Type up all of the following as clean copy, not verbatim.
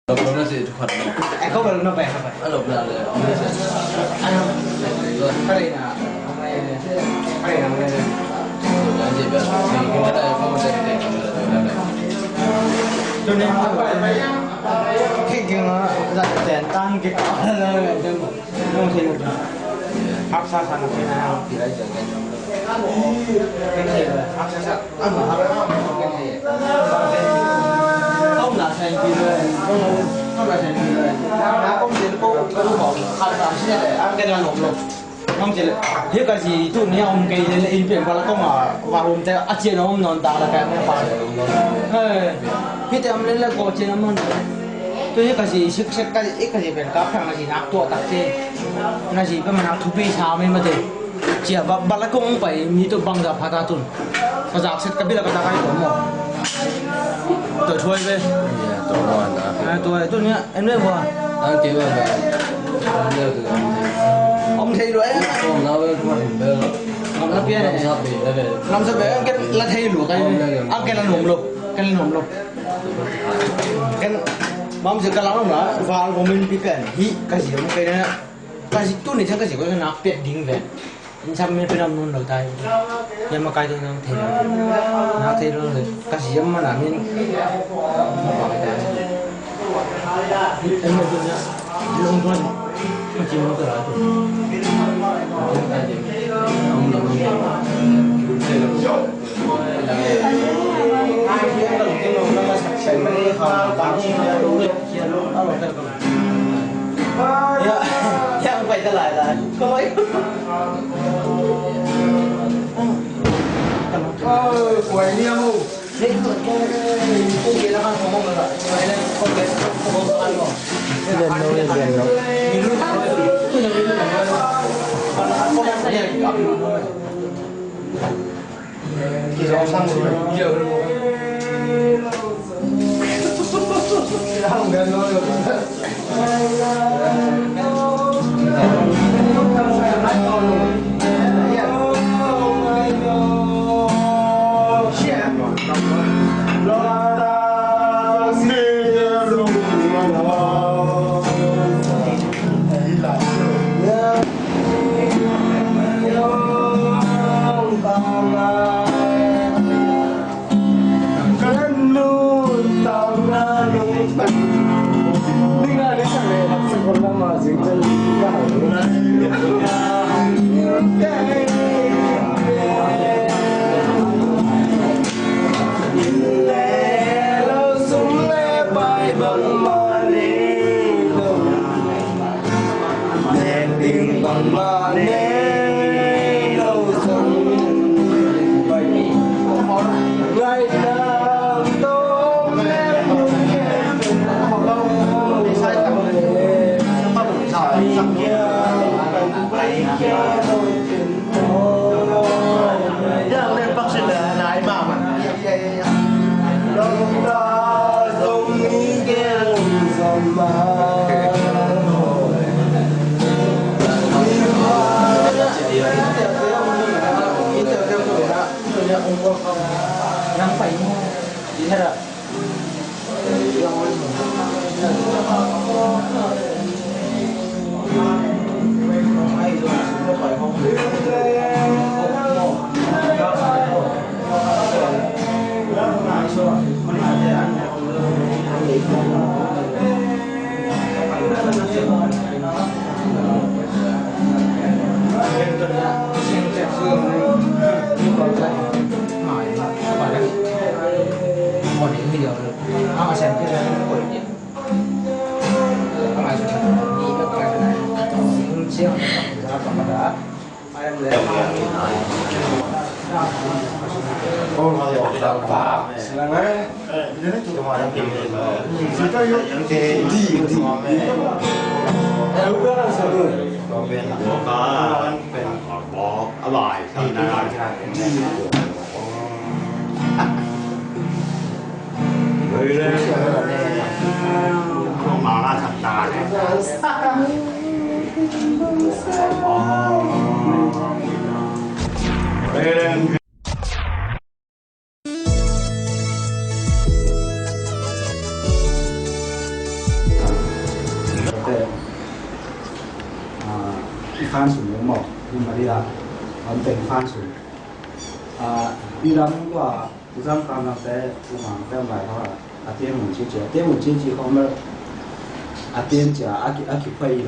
เราคนน่าจะขวัญไอ้เขาเป็นน้องแบกเข้าไปอารมณ์อะไรอะไรนะอะไรนะอะไรนะอย่างเช่นแบบสิ่งที่ไม่ได้เพราะมันจะเด็กอะไรจนนี้แค่กินแล้วจะแต่ตั้งกินอะไรจังน้องเทลพักซาซันที่นั่นที่ไรจะกันเป็นเทลพักซาซันเป็นเทลkhông là thành gì rồi không là thành gì rồi đã không chỉ có bỏ khăn làm xe để ăn cái là nộp lục không chỉ hiếp cái gì tụi này ông cái này in biển Balakong à và hôm nay ăn chiên ông non ta là cái này phải khi thì ông lên là có chiên ông tôi hiếp cái gì sức cái ít cái gì biển cá phẳng là gì nạp tua tắc trên là gì cái mà nạp thu bì sao mới mà thế chỉ là Balakong phải mi tụi băng ra phá ta tụi và giặc sẽ cái biết là cái ta cái của mỏ tuổi thôi về tuổi non đó tuổi nhá em biết không đang kêu về ông thầy rồi ông nào về con về ông nó biết này làm sao về cái là thầy lụa cái ăn cái là nổm lục cái mong sự cái lắm đó vào của mình bị cái hí cái gì cũng cái gì tôi này chắc cái gì có cái nạp tiền đinh về chăm mình phải làm luôn đầu tay nhưng mà cái đó nó thấy nó cái gì mà làm nên em mới nhá lông con mà chỉ muốn cái đó ya không phải ta lại là coi quay đi không đấy cô kia là ăn không ngon rồi vậy nên con kia không ăn rồi lên đâu nhìn lúc tôi nhận được con ăn cái gì gặp thì rau xăng rồi nhiều không gần nói được yang phải gì hết rồi còn đến bây giờ nó xem cái này nó quỷ nhỉ nó lại đi nó cái này không xíu ra còn đã ai em lấy ô nó rồi đang phá là ngay nó tụi mà đang tìm chỉ có những cái gì em biết là sao rồi có bên cóเป็นบอกอร่อยใช่ไหมkhông bảo là thật tà đấy 番薯有冇？你咪啲啊，穩定番薯。你諗話古裝飯啦，古飯即係咪話點唔知做？點唔知做咁樣？點就一配落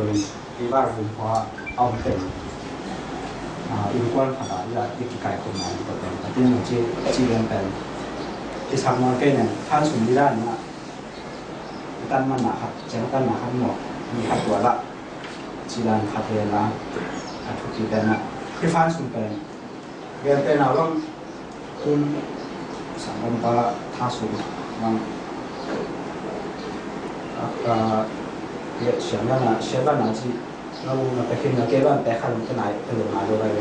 一碗文化熬定。有關係啦，一解困難嗰啲，點唔知資源病。ที่ทำมาแค่เนี่ยท่านสุนิราเนี่ยตั้งมันนะครับเจ้าตั้งนะครับหมดมีขัดตัวละจีรันขัดเรียนละทุกทีเป็นนะที่ฟันสุนเป็นเรียนเป็นเราต้องคุณสังคมตาท่าสุนมั่งเสียงนั้นนะเสียงนั้นจีเราไปขึ้นมาเก็บบ้านแต่ขัดเป็นไหนเป็นหลงมาด้วย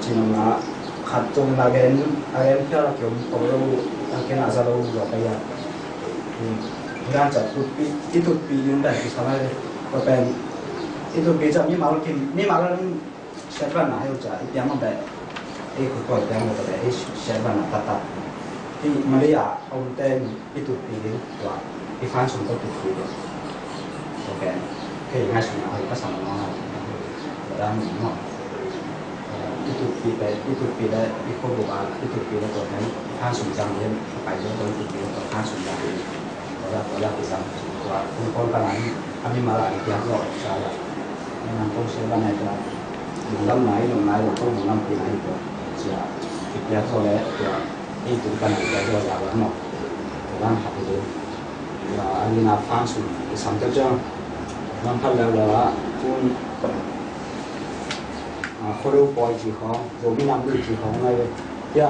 จีนมาขัดตรงนาเกนเพื่อเกี่ยวกับเราAkhirnya asal lalu berapa ya? Raja itu pilih dan sama apa itu beca ni malu siapa nak itu jadi yang mana ikut kau yang mana siapa nak tata di Malaysia orang itu pilih wah Ivan sudah pilih oke kayak ngasih nak apa sama orang orang mana itu pilih ikut bukan itu pilih kau kanท่านสุนจังเนี่ยไปเยอะตรงจุดนี้กับท่านสุนจังเราไปสั่งว่าคนกำลังอันนี้มาหลายปีแล้วใช่ไหมนั่นต้องใช้บ้านไหนจะหนุนลำไหนต้องหนุนลำปีไหนตัวจะอีกแล้วเท่าไรตัวไอ้ตัวกันอีกแล้วเราอยากหมดร่างขับไปเลยว่าอันนี้นับท่านสุนสั่งเจ้าน้ำพันแล้วว่าคุณเขาดูปล่อยจีของโดมินำดูจีของอะไรเนี่ย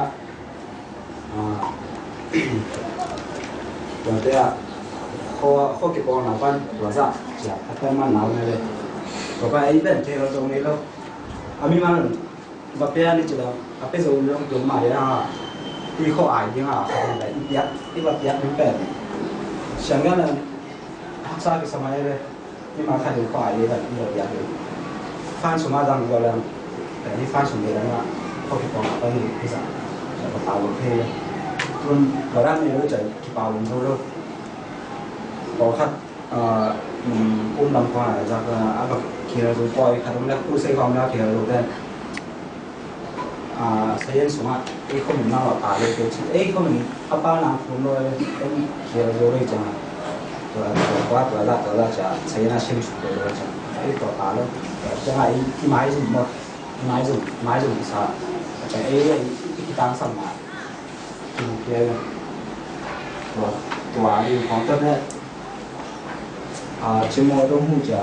ตัวเดียเขาเก็บของหน้าบ้านตัวซะจะถ้ามันหนาวเลยตัวไปไอ้เป็นเทเราตรงนี้แล้วอามีมันแบบเปี้ยนี่จะเราอาเป็นส่วนเรื่องตัวใหม่นะที่เขาอ่านยังอ่ะอะไรยัดที่แบบยัดเป็นแบบเช่นกันเลยทักษะที่สมัยเลยนี่มาขัดเขาอ่านเลยแบบนี้ยัดเลยฟันสมัยดังก็แล้วแต่นี่ฟันสมัยดังอ่ะเขาเก็บของหน้าบ้านนี่ที่สั่งจะกระเป๋าเท่ส่วนกระด้างนี้เราจะกระเป๋าลงทุนแล้วพอคัดอุ้มลำควายจากอาแบบเขียนรูปล่อยคัดตรงนี้ผู้ใช้ความรักเขียนรูปได้ใช้ยังสมัครไอ้คนหนึ่งน่าหล่อตาเลยเกี่ยวไอ้คนหนึ่งอาป้าหนังผมเลยต้องเขียนรูปเลยจังตัวละจะใช้น่าเชื่อถือเลยจังไอ้ตัวตาแล้วจะไอ้ที่ไม้สุ่มหมดไม้สุ่มซะแต่ไอ้ตั้งสมัครเกี่ยวตัวอยู่ของต้นเนี่ยชิมอต้องหูจะ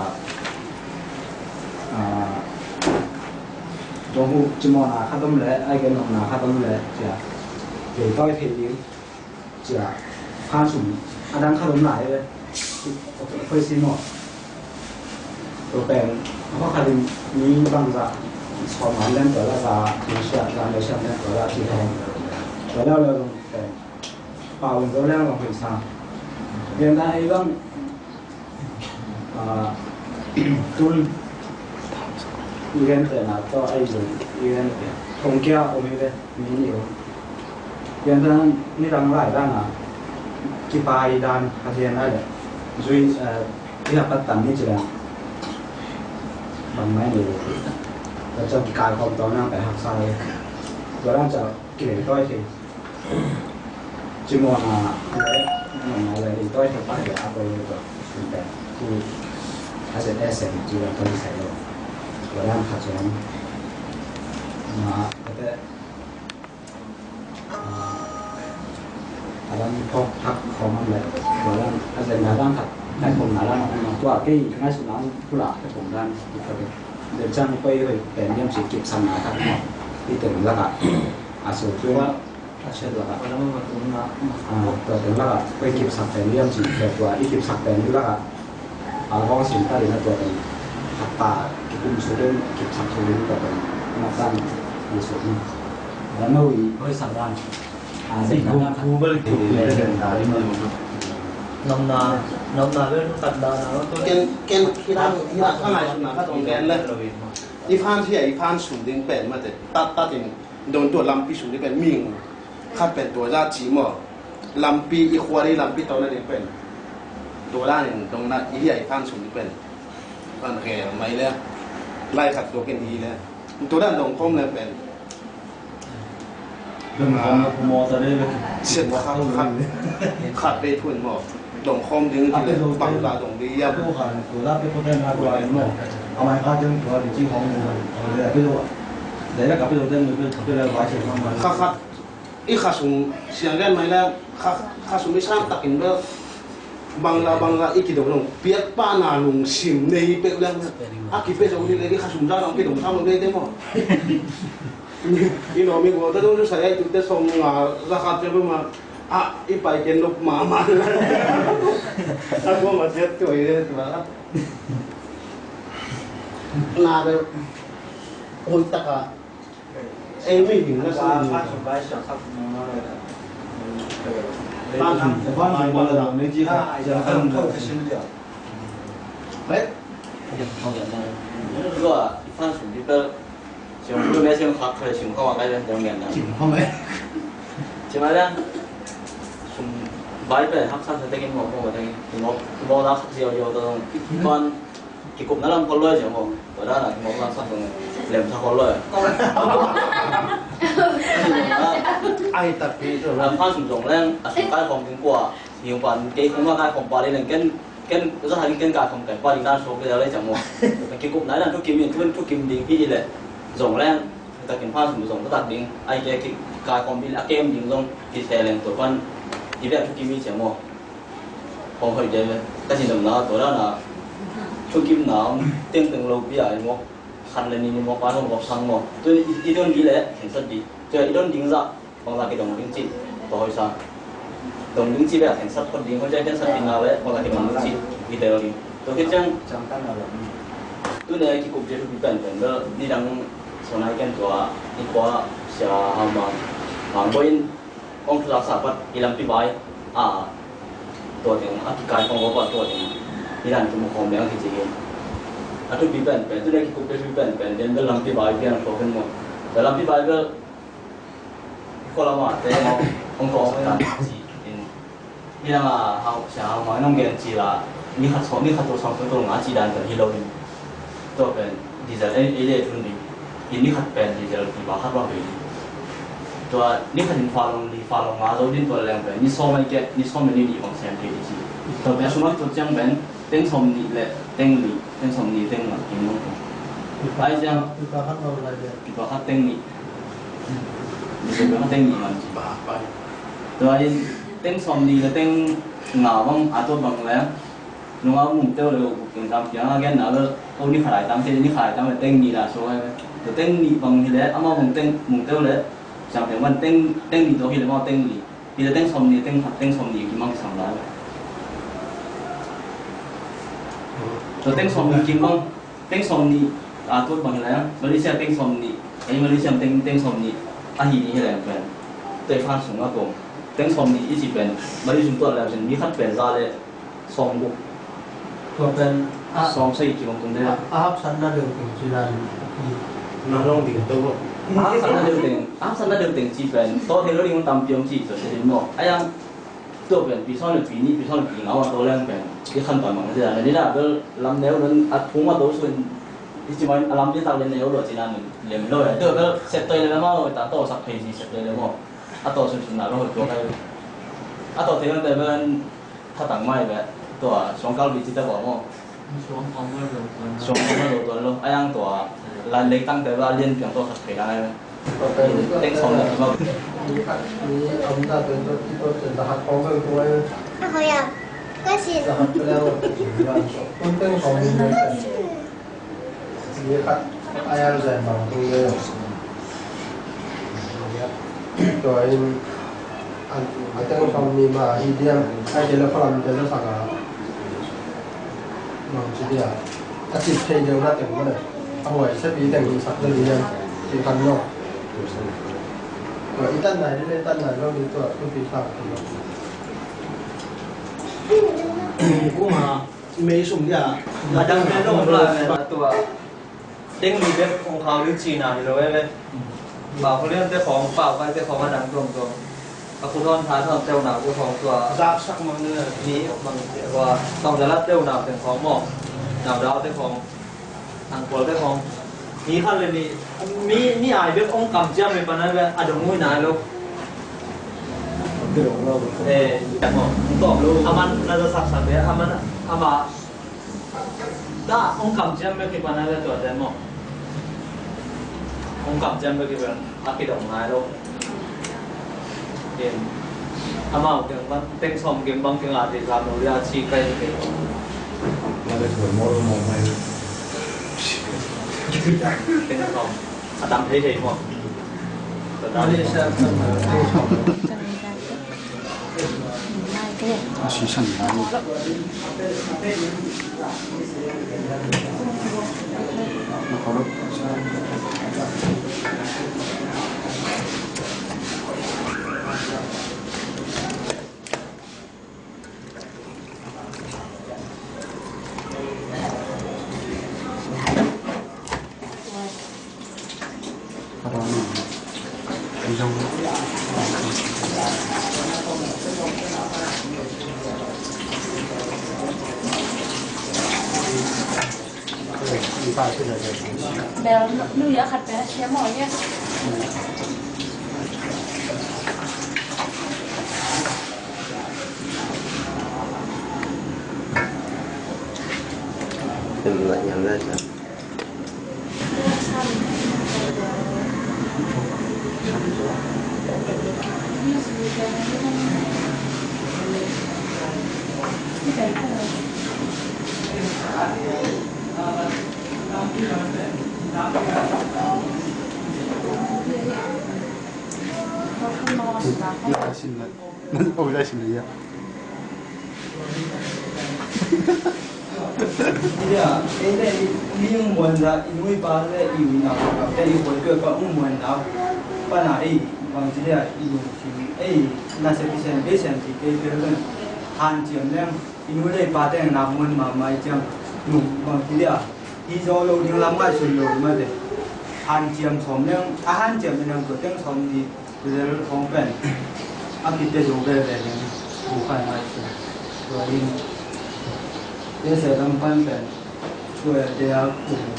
ต้องหูชิมอนาข้าต้มเลยไอ้กันนาข้าต้มเลยจะเดี๋ยวต้อยเพลย์จะผ่านสุ่มอันนั้นข้าต้มไหลเลยเคยซิมอตัวแปลงเพราะข้าต้มมีบางจะสอนมาเล่นตัวละจะมีเชื่อการเชื่อเนี่ยตัวละที่ทำตัวแล้วเราลงแต่เป่าตัวแล้วลงไปซ้ำเรียนได้บ้างตุนอีเวนต์นะต่อไอ้จุดอีเวนต์ท่องเที่ยวโอเมเดมีอยู่เรียนนั้นนี่ตั้งหลายด้านนะกี่ปลายด้านหาเรียนได้เลยจุดที่เราปัตตานีจะบางไม่เลยเราจะกายความต่อหน้าไปหักซ้ายเราต้องจะเกี่ยวต้อยทีจิมวนาอะไรต้อยถึงป้ายเดี๋ยวเอาไปแบบแบบที่ถ้าจะได้เสร็จจีเราต้องใส่เราเราต้องขัดแย้งมาแต่เราพกทักของมันเลยเราต้องถ้าจะมาต้องขัดแต่ผมมาแล้วตัวที่ง่ายสุดแล้วผู้หลักแต่ผมด้านเดินจ้างไปเป็นเรื่องสิเก็บสัมมาครับที่ถึงแล้วก็สุดคือว่าเชื่อแล้วก็แล้วมันถึงนะตัวถึงแล้วก็ไปเก็บสักเป็นเรื่องสิแต่ตัวที่เก็บสักเป็นนี่แล้วก็ห้องสินค้าในตัวเป็นหักป่าเก็บสุดเรื่องเก็บสักสุดเรื่องตัวเป็นนักด้านในส่วนนี้แล้วเมื่อวีเฮ้ยสักด้านสิ่งคูเบอร์ที่เดินทางมาน้ำนาเรื่องตัดดาวแล้วตัวเกณฑ์ที่ร้านข้างในสุดนะถ้าตรงแกนเลยอีพานที่อีพานสูงดิ้งเป็นมาแต่ตัดเองโดนตัวลำปีสูงดิ้งเป็นมิ่งคัดเป็นตัวราจีหมอลำปีอีควารีลำปีตัวนั้นเองเป็นตัวด้านหนึ่งตรงนั้นอีพานสูงดิ้งเป็นบ้านแก่ไม่เลย ไล่ขัดตัวกันดีแล้วตัวด้านตรงข้อมเลยเป็นเรื่องของมอจะได้เลยเสียบข้างขัดไปทุ่นหมดตรงข้อมดึงที่เลยปังตาตรงดีอ่ะผู้ขันตัวรับไปคนเดินมาตัวอะไรเนาะเอาไม้ข้าจึงตัวจริงของมันเลยไปดูเดี๋ยวกลับไปดูเรื่องไปเลยไว้เฉยๆมันขัดอีข้าสุ่มเสียงกันไหมแล้วข้าสุ่มไม่สร้างตักอินแบบบางละอีกกี่ดอกลงเปียกป้านาลงชิมในเปรี้ยวแล้วอากิเปียกจะอุ้ยเลยข้าสุ่มได้ลองกี่ดอกทำลงได้ได้มั้งอีน้องมีวัวแต่ต้องใส่ไอ้จุดเด็ดส่งมาราคาจะเป็นมาอีไปเกินลบมาถ้าว่ามาเจ็ดตัวเลยถูกไหมครับนาไปโอ้ยตะกะเอ็มไม่ถึงนะสิข้าสบาย想ข้าน้อยเลยบ้านผมเลยนะไม่จีค่ะจะทำเท่าที่ชิมเดียวเฮ้ย好简单。如果放手机的，像有那些学科的情况，我感觉比较简单。情况没？起码呢，从买本黑山上得嘅我得，我拿有到一般Kikupna Lampiเลยจังมั้งตัวด้านนั้นมองสักตรงเหลี่ยมทางคนเลยไอ้ตัดปีตัวแล้วข้าสุ่มส่งแรงสุดท้ายของถึงกว่าหิวปันเกี่ยงว่าการของปลาเนี่ยกันจะทำกันการของแต่ปลาดิงด้านโชว์ก็จะได้จังมั้งแต่กินกุ๊บไหนนั่นทุกกิมอย่างทุกกิมดิงพี่เลยส่งแรงแต่กินผ้าสุ่มส่งก็ตัดดิงไอ้แกการของบินเกมดิงส่งกินแต่แรงตัวปันที่แบบทุกกิมมีจังมั้งพอเคยเจอก็จริงๆนะตัวด้านน่ะทุกกิมหนาวเต็มตึงเราพี่ใหญ่มั้งคันเลยนี่มั้งปลาต้องบอกสั่งมั้งตัวอีโดนดีเลยเห็นสักดีตัวอีโดนดิงซะบางทีก็ต้องดิงจีต่อให้ซะต้องดิงจีแบบเห็นสักคนดิงเขาจะเป็นสักดิงอะไรบางทีมันดิงจีอีเดียวดิตัวที่จังตั้งอะไรตัวเนี่ยที่กูเจอทุกเป็นก็นี่ดังส่วนไหนกันตัวอีกว่าเสียหามาหางบอยองค์รักษาปัดอีลำปีใบตัวเองที่กายของวัวตัวเองนี่ดันจะมุขอมแล้วที่จริงอันทุกปีเป็นตัวเนี่ยที่กูเจอทุกเป็นเดินเดินลำปีใบเพียงโตขึ้นมาแต่ลำปีใบก็คนละมาแต่องค์ตัวกันจีนี่ดังเขาเสียหามาน้องเงินจีละนี่ขัดตัวสองตัวงาจีดันแต่ฮิโลวินตัวเป็นดีเซลเอเดทุนดีอินนี่ขัดเป็นดีเซลที่บ้าขัดว่าเป็นตัวนี่ขัดฟ้าลงมาตัวดินตัวแรงเป็นนี่ซ้อมไม่แก่นี่ซ้อมไม่ดีของแซมที่ดีตัวเป็นสมมติตัวจังเป็นเต็งสมนี่แหละเต็งนี่เต็งสมนี่เต็งหลักกินมั้งไปจังที่บ้าขัดเราอะไรเดียวที่บ้าขัดเต็งนี่นี่เป็นขัดเต็งนี่มันจีบ้าไปตัวเต็งสมนี่และเต็งเหงาบ้างตัวบางแล้วน้องเอาหมุ่งเต้าเลยกินตามอย่างงั้นนะแล้วเอานี่ขายตามเส้นนี่ขายตามเต้งนี่ละช่วยตัวเต้งนี่บางทีแล้วเอามาหมุ่งเต้าเลยจำเป็นว่าเต้งนี่ตัวที่เราเต้งนี่ที่เราเต้งสมนี่เต้งสมนี่กินมั่งสั่งได้ตัวเต้งสมนี่กินมั่งเต้งสมนี่ตัวบางทีแล้วมาเลเซียเต้งสมนี่ไอ้มาเลเซียเต้งสมนี่ahihนี่แหละเป็นตัวฟังสูงมากกว่าเต้งสมนี่อีสิเป็นมาเลเซียตัวแล้วเป็นมีขั้นเป็นซาเลยสองบุกตัวเป็นสองสี่กิโลตรงนี้สันน่าเดิมถึงจีรันน้องดิ่งตัวสันน่าเดิมถึงจีเป็นตัวเทเลอร์ลิงมันตามเปียงจีจะเป็นหม้อไอ้ยังตัวเป็นปีซ้อนหรือปีนี้ปีซ้อนหรือปีเอาตัวแรงเป็นที่ขั้นตอนมันจะอะไรนี่นะก็ลำเลี้ยวนั้นอัดพุ่งมาตัวส่วนที่จีมันลำที่ตามเลี้ยวเลยจีนั่นเลี้ยวเลยตัวก็เสร็จตัวเลยมั้งแต่ตัวสักเพจเสร็จเลยมั้งอัดตัวส่วนๆนะเราตัวได้อัดตัวเทเลอร์เป็นถ้าต่างไม่แบบตัวสองเก้าปีที่จะบอกว่าสองของไม่รู้ตัวแล้วไอ้ยังตัวรายเล็กตั้งแต่ว่าเรียนเพียงตัวขัดเขตอะไรไหมเต็งสองเลยมั้งนี่เอาหน้าเป็นตัวที่ตัวเป็นรหัสของเป็นตัวเขาอยากก็สิรหัสไปแล้วคุณเต็งของนี่นี่ครับไอ้ยังจะมาตรงนี้ตัวอันเต็งของนี่มาอีเดียมไอ้เจริญพลังเจริญสังหารจีเดียอาชีพเทเดียวน่าแต่งก็เลยเอาไว้ใช้ปีแต่งสักเรื่องนี้ที่พันนอกอีตั้นไหนได้ตั้นไหนเราดูตัวผู้ปีศาจกูมาไม่สมยาดังเป็นโรคอะไรตัวเต็งมีเป็นของเขาหรือจีน่าที่เราไว้เลยบ่าวเขาเรียกเจ้าของเปล่าไปเจ้าของมาดังตรงๆคุณทอนท้าทำเจ้าหนาวเจ้าของตัวรักสักมันเนี่ยนี้บางทีว่าต้องจะรับเจ้าหนาวเป็นของหมอกหนาวดาวเจ้าของทางคนเจ้าของ นี่ขั้นเลยมีอายเรื่ององค์กำเจ้าไม่ปานนั้นเลยอาจจะงูนายลูกแต่หมอตอบลูกอามันน่าจะสักเลยอามันอามาถ้าองค์กำเจ้าไม่คิดปานนั้นเลยตัวแต่หมอองค์กำเจ้าไม่คิดปานอาคิดออกนายลูกเห็นอามาเกี่ยงบ้างเต็งสมเกี่ยงบ้างเกี่ยงอาทิตย์ทำเราเรียกชีใกล้เกี่ยงมาเลยสวยมอลมองไปเป็นของอาตามเท่ๆหมดแต่ตอนนี้ใช่ไหม是上哪里？那好了。Bèo nuôi ở khạch bé chém mỏi nhé. Đừng lại nhận ra sao? Lại xin lại, ôi lại xin gì à? Cái này riêng muốn ra nuôi ba là yêu nào, cái yêu hồi cơ có muốn nào, ba này bằng chỉ là yêu thì ấy là sẽ bị xem thì cái bên hàng chiếm nem nuôi đây ba tên nào muốn mà mai chiếm nụ bằng chỉ là đi zolo những lắm mai xuân rồi mà đấy hàng chiếm xóm nem hàng chiếm nem của tiếng xóm thì bây giờ không cần ăn thịt để dùng về để đủ phải mai rồi đi để sẽ làm phân bền rồi để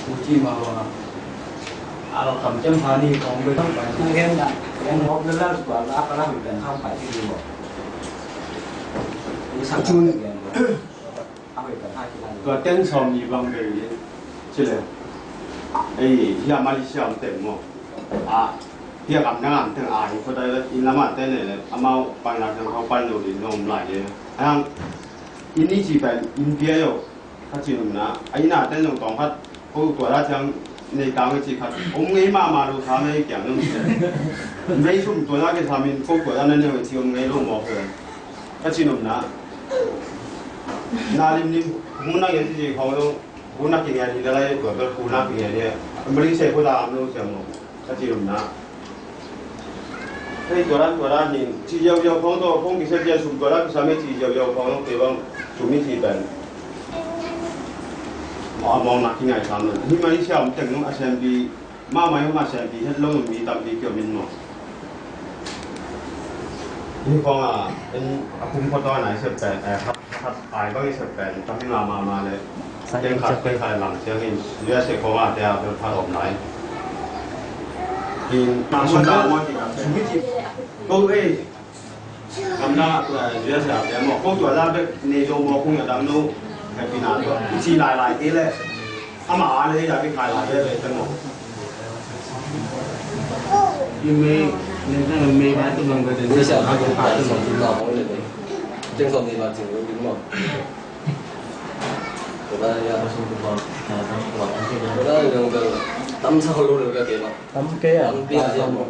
cụ chỉ màเราทำจำพานีของไปต้องไปที่เห็นได้ยังงบนั่นแล้วกว่าละก็ละเป็นข้าวไปที่ดีบอกนี่สั่งจุนเอาไปกัน5 กิโลก็เต้นซ้อมยี่บังเกยใช่เลยไอ้ที่มาเลเซียมันเต็มหมดที่กับงานถึงเขาได้อินละมาเต้นเลยอามาปังงานถึงเขาปั้นอยู่ดีน้องหลายเลยอินนี่จีเป็นอินเดียอยู่เขาจีนนะไอ้น่าเต้นตรงพัดเขาตัวละจังในกลางก็จีครับผมไงมาดูทำให้แก่น้องไม่ชุ่มตัวละก็ทำเป็นเขาตัวละนั่นเนี่ยที่ผมไงรู้หมดเลยเขาจีนนะนาลิมหูนักเรียนที่เขาต้องหูนักเรียนที่ได้ตัวก็หูนักเรียนเนี่ยบริษัทเขาทำรู้เสียงหมดเขาจีนนะให้ตัวละนี่ที่เยาวๆของตัวของกิจการสุ่มตัวละสามีที่เยาวๆของตัวบ้างสุ่มมีที่เป็นมองหนักที่ไหนทำเลยที่มาที่เช้าแต่งน้องอาเซียนปีมาไม่ของอาเซียนปีให้ลงมีตามปีเกี่ยวมินหมดนี่ก็เป็นคุ้มพอตอนไหน18พัดไปก็18ตั้งที่มาเลยเต็มขัดเต็มขัดหลังเสียงอินเรือเสกเพราะว่าเดี๋ยวเป็นพัดออกไหนกินมาสุดท้ายว่าสุ่มมีที่ก็เอ้คำนั้นเรือเสกเดี๋ยวหมดก็ตัวละเป็นในโจมคงจะดังนู้ให้ปีหน้าตัวชีหลายที่เลยอามาเลยอยากไปขายหลายเลยจังหวะยังไม่ยังถ้ามันไม่ได้ตัวมันก็จะไม่ใช่เขาจะขายที่สองที่นอกเขาเลยจึงสองที่มาจึงรู้ยิ่งหมดก็ได้ยาผสมตัวก็ได้เรื่องก็ตั้มเช่ารู้เรื่องก็เกี่ยวกับตั้มเกี่ยวกับปีอะไรหมด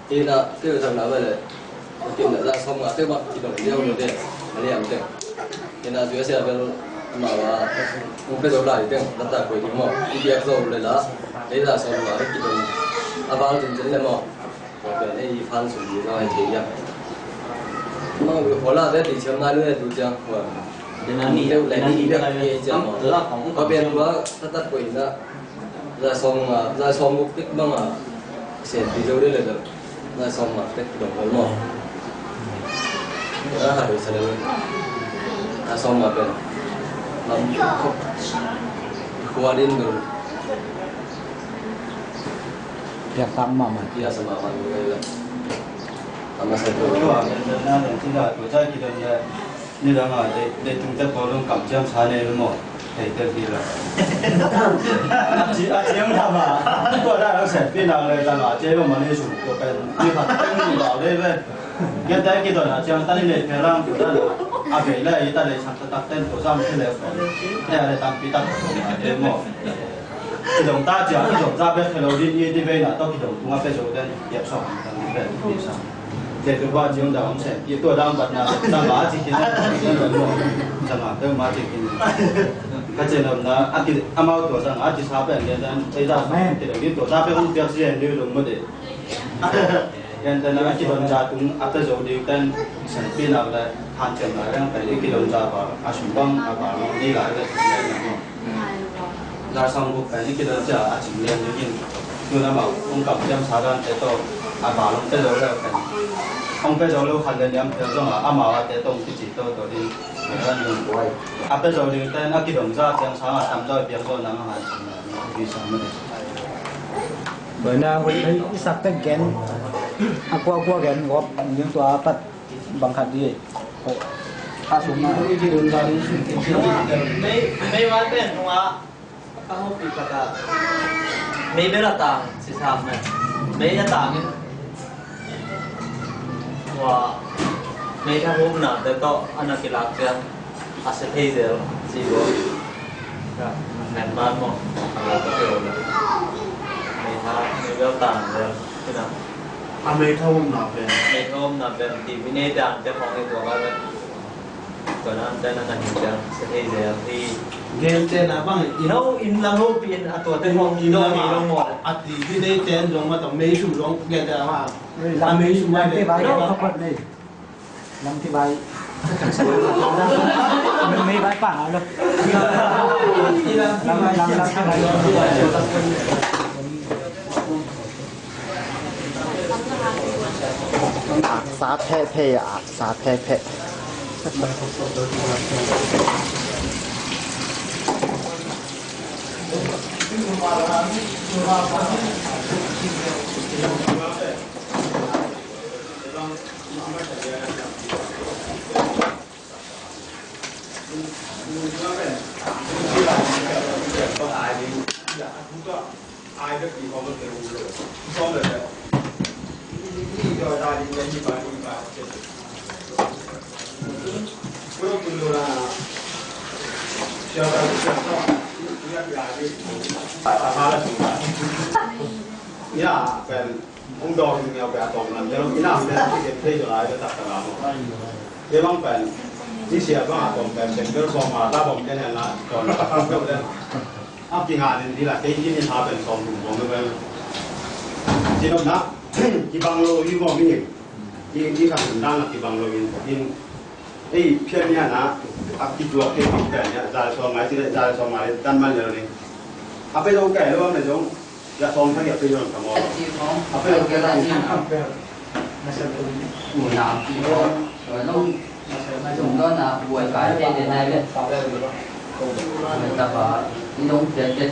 ที่น่ะที่เราทำอะไรไปเลยกินแต่ละสมอ่ะที่ว่าที่ตรงนี้เราเนี่ยมันเนี่ยมันเนี่ยที่น่ะช่วยเสียเป็นมาว่าผมไปดูหลายเรื่องแล้วแต่คุยที่หมอที่เดียวก็เลยละนี่ละสอนมาที่ตรงอาบาลจริงๆเลยหมอเป็นไอ้ฟันสุดยอดไอ้เทียมมันหัวละได้ติดเชื้อมาด้วยดูจังว่าเดี๋ยวนี้เดี๋ยวนี้เดี๋ยวนี้จังหมอก็เป็นว่าถ้าตัดคุยนะจะส่งมุกติดบ้างอ่ะเสียดีเร็วได้เลยจะส่งมาติดตรงหัวหมอแล้วหาดูเสร็จเลยจะส่งมาเป็นLampi Khua đến rồi Pihak sama mah. Iya sama sama saya tuh. Itu ada tidak kita kita ni dah ngah de chúng ta có luôn cảm giác sáng nay luôn một thầy tự kỷ là chị em làm à tôi đã đang xem phim nào này là chị em mà đi xuống có cái đi phát tiếng gì bảo đây vậy hiện tại cái đoạn là chị em ta đi lên cái răng của ta là về lại ta để sản xuất tên của giam cái này phải để tăng phí tăng để một cái đồng ta chỉ cái đồng ra bên cái đầu đi về là tôi cái đồng chúng ta phải rồi đây đẹp xong về đi xong để tôi qua trường đào sẽ như tôi đang bật nhà đang bán chỉ kiến đang bật luôn chẳng hạn tôi bán chỉ kiến cái chuyện là anh mau tuổi rằng chỉ sao bên người ta thấy ra thì để tuổi ra bên không tiếc gì nhiều đồng mới để hiện tại là cái đồng ra cũng áp tới rồi đi tên sản品nào là hạn chế lại đang phải cái đồng ra và sử dụng và đi lại đấy ra xong cũng phải cái đồng ra chỉ liền như như là bảo ông cầm đem xả ra để tôi bảo ông tới rồi là phải ông bây giờ lúc hành lên em theo dõi mà mà để tông cái chỉ tôi đi người ta dùng quay bây giờ thì tên cái đồng ra chẳng sáng là tham gia việc rồi nắng hạn vì sao mới bởi na với sắc cái kén qua kén góp những tòa bắt bằng hạt đi xuống mà cái đường ra đi mấy vài bên đúng không ạ không bị cả mấy bên là tàng chỉ làm này mấy là tàng wah, mereka mau nanti to anak laki-laki asal hijau jiwa, memang mau kalau betul, mereka tang dia, kenapa? Mereka mau nanti di sini dan dia mau itu apa? Karena anak hijau hijau di game tên là bằng Đâu in là hộp in à tuổi tên hộp in đâu mà đâu một à thì cái đây tên giống mà tổng mấy chủ giống nghe là mà làm mấy chủ làm này cái bài không quật này làm cái bài mình mấy bài phản rồi làm cái bài xá phe xá phe ai được gì có một cái rồi xong rồi đấy đi rồi ra đi lên đi vào cuối cùng là chờ đợi chờ xong ya ben ông đo thì nghèo bè tổng làm cho nó cái nào nên cái thuê trở lại cho tập làm cái băng ben đi xe băng tổng ben ben cái bom mà ta bom cái này là còn không đâu đấy áp kỳ hạn thì là cái gì nên hạ ben xong cùng bom cái chỉ nó nát cái băng lô như bom cái gì cái khả năng đang là cái băng lô in ấy phiền nha na áp cái chuột cái cái này ra xong máy thì ra xong máy tan mal rồi này áp cái đâu cái luôn này giống ya xong cái cái rồi cả mọi áp cái cái là gì mùa nào thì rồi nó dùng đó là buổi phải trên đến này lên người ta bảo đi đông tiền tiền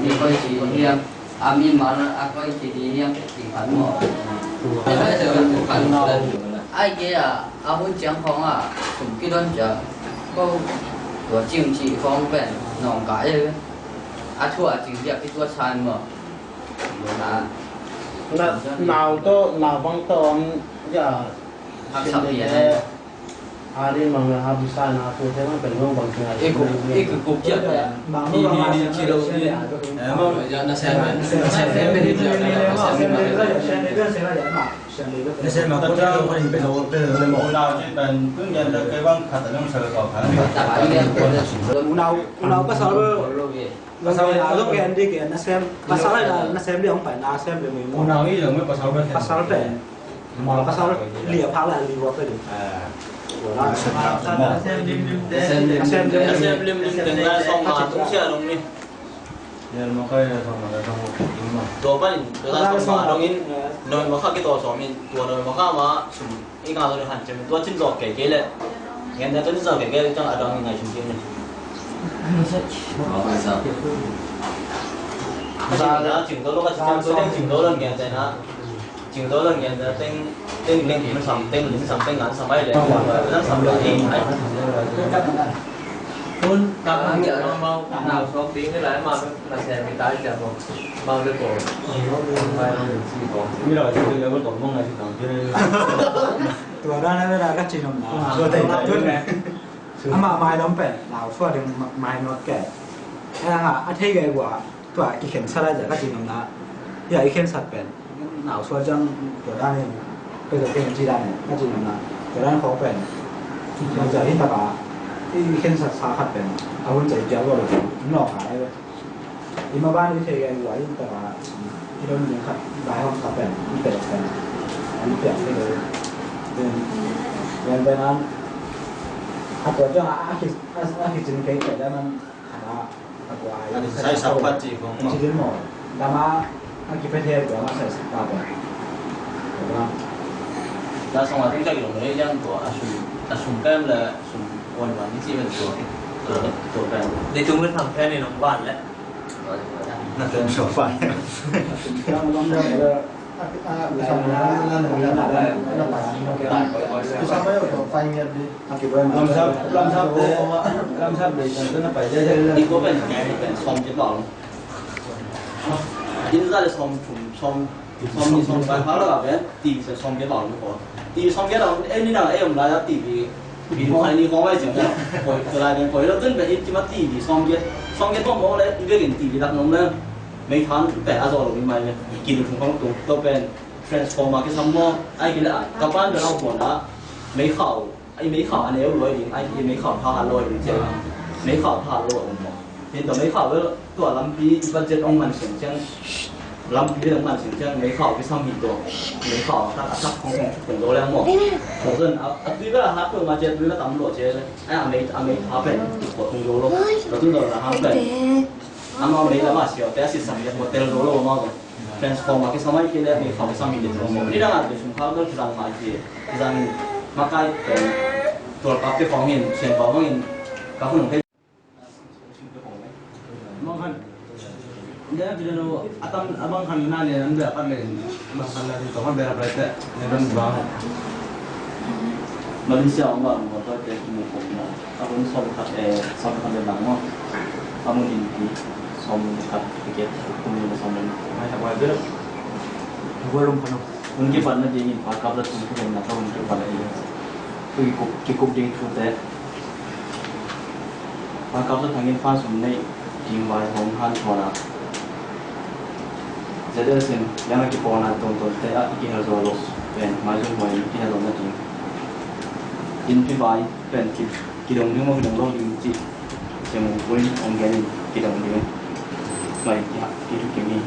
đi coi chỉ hiểm mình mà coi chỉ đi hiểm thì phản mỏ bây giờ phản mỏ ai kia muốn chẳng phong cùng cái đơn giờ có của chính trị phong bền nòng cái rồi thua chính việc cái thua sai mà nào băng tông giờ saupian hari mana habis sana tu saya pun belum bangkit. Ikut kubjat ya. Di kilo ni, emang nak saya beri dia. Saya mau tahu kalau ini betul mau nào trên bàn cứ nhận được cái băng khát nó sợ có nào có sao là lúc kia đi kia nó xem có sao là nó xem đi không phải là xem về mình nào ý là mới có sao về mà có sao lìa pháo là lìa vào cái được xem lim từng ra xong mà cũng xe đồng đi nên mà cái xong mà xong màตัวปั้นตัวนั้นส่งมาตรงนี้โดยมาข้ากี่ตัวสองมินตัวโดยมาข้ามาสุ่มอีกงานตัวหันจะเป็นตัวชิ้นจอกเก๋ๆเลยงั้นแต่ตัวชิ้นจอกเก๋ๆจังอะดองยังไงชุ่มๆเลย那镜头那个镜头人眼在那，镜头人眼在顶零上顶眼上买的，那上面คุณกำลังมาหนาวสองปีนี่แหละมาแชร์มีตายจากผมมาเรื่องผมไปสี่ผม ไม่เราจะเรียกว่าตกมั่งไงที่ต่างที่ตัวด้านนั้นเวลาก็จีนมาตัวเต็มตัวไหนอามาไม้ล้อมเป็ดหนาวชั่วเดียวไม้นวดแก่ไอ้ห่าอาทิตย์แก่กว่าตัวอีเข็มสลายจากก็จีนมาอย่าอีเข็มสัตว์เป็นหนาวชั่วจังตัวด้านนี้เป็นตัวเป็นจีด้านเนี่ยก็จีนมาตัวด้านของเป็นมันจะที่ตาที่อีเข็มสัตว์สาหัสเป็นเอาคนใจเจ้าก็เลยนอกหายเลยอีมาบ้านที่เทแก่กว่าที่ตาที่เราเนี่ยครับได้ห้องสัตว์เป็นที่เป็ดเป็นอันนี้เปลี่ยนไปเลยyang dengan apa aja akhir jenis kayak dengan ada aku ayam saya sahabat sih bang jadi mau nama akhir petir gua saya sahabat那上海顶家用的样多asum kan là asumวันที่สี่เป็นตัวกัน ในจุงก็ทำแค่ในโรงพยาบาลแหละ น่าจะเป็นโซฟา yang lama ada sama ada sama itu fanya di akibat làm sao để cho nó phải dễ đi có bên nhà bên xong chết lỏng in ra là xong phải phá là bên tỷ sẽ xong chết lỏng nữa tỷ xong chết lỏng em đi nào em lại tỷ vì không phải đi có ai chịu đâu rồi từ lại đến cuối nó tính về chỉ mất tỷ vì xong chết không có đấy đi cái tỷ vì đặt nông lên mấy tháng phải ăn rồi mình màyกินถึงของตัวเป็น transform มาที่สมองไอ้กินละกับบ้านเราหมดละไม่เข่าไอ้ไม่เข่าอันนี้รวยดิไอ้ไม่เข่าพารวยดิเจ้าไม่เข่าพารวยองค์เห็นแต่ไม่เข่าแล้วตัวลำปีบัดเจ็ตองมันเสียงเช่นลำปีของมันเสียงเช่นไม่เข่าไปซ้ำมีตัวไม่เข่าถ้าอัดของถึงโตแล้วหมดผมเดินอัดด้วยก็ฮับเปิดมาเจ็ดด้วยก็ตำรวจเจ้เลยไอ้อเมริกาเป็นกดตรงโยโลเราต้องโดนฮับเป็นอาไม่ได้มาเสียแต่สิ่งสำคัญโมเดลโรโลมากเลย transform มาที่สมัยที่แล้วมีเขาไปสร้างมีเด็กตัวนี้ดังนั้นเดี๋ยวชุมพรก็จะรังมาที่รังมาใกล้เป็นตัวปั๊บที่ฟังเห็นเสียงปั๊บฟังเห็นกับคนหนุ่มที่มองกันเดี๋ยวจะดูอาตมาบางคนน่าเนี่ยนั่นแบบอะไรบางคนน่าที่ตัวมันแบบอะไรแต่ในเรื่องบ้างมาเลเซียว่ามันก็จะมีคนนะอาคนสอบขัดสอบขัดเรื่องหลังว่าอามุนินที่สอบขัดเก็บคุมอยู่ในสอบนั้นไม่ทำอะไรด้วย belum penuh उनके पार्टनर ये नहीं पार काबला तुमको लेना था उनके पार्टनर ये तो किकुप डिंग थ्रू दैट पार काबला थंगे फांस उन्ने डिंग वाई होम हान छोड़ा ज़्यादा से यहाँ की पौना तो ते आ की हर ज़ोलो पेन माजुन वाई की हर ज़ोलो डिंग इन पे वाई पेन की डोंग डिंग वो डिंग लो डिंग जी जब वो वही ऑर्गेनिक की डोंग डिंग वाई की टू किमी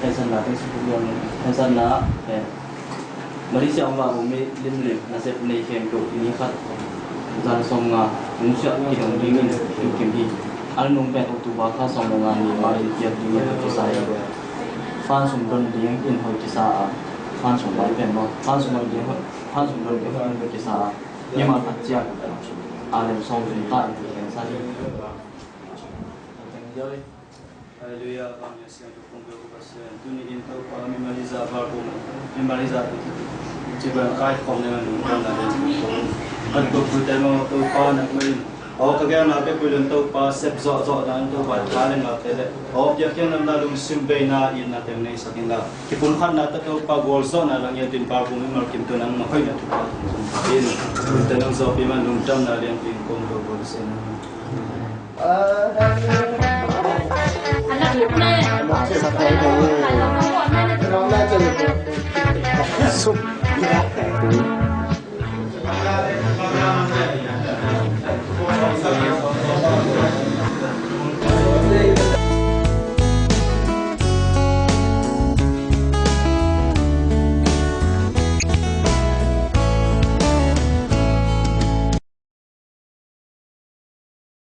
Hasan lah, tengok sebelum Hasan lah, Malaysia orang bumi lim nasib ni kem tu ini kat jalan songa, Neusek kita dingin tu kempi, al numpet waktu bakal songa ni Malaysia dingin tu saya, fan sumber dingin in hoi kisah, fan sumber pen mo, fan sumber dingin tu kisah, ni mana aja, alam song cerita itu yang saya. Haleluya, kami siang dukung berkasih. Tuhan intau kami Malaysia Valvum, Malaysia coba kait kau dengan orang lain. Aku berita mau tu kau nak main. Oh, kerja nak pergi tu pas sebzot dan tu buat kalian nak tele. Oh, dia kena nak lalu simbena in nak temani sakinda. Kipun kan nak tu pas golso nak lang yang tin Valvum malkim tu nang makai nak tu. In tenang saupian lumjam nak yang pingkong berkasih. anak ibu nih kalau kamu Sup.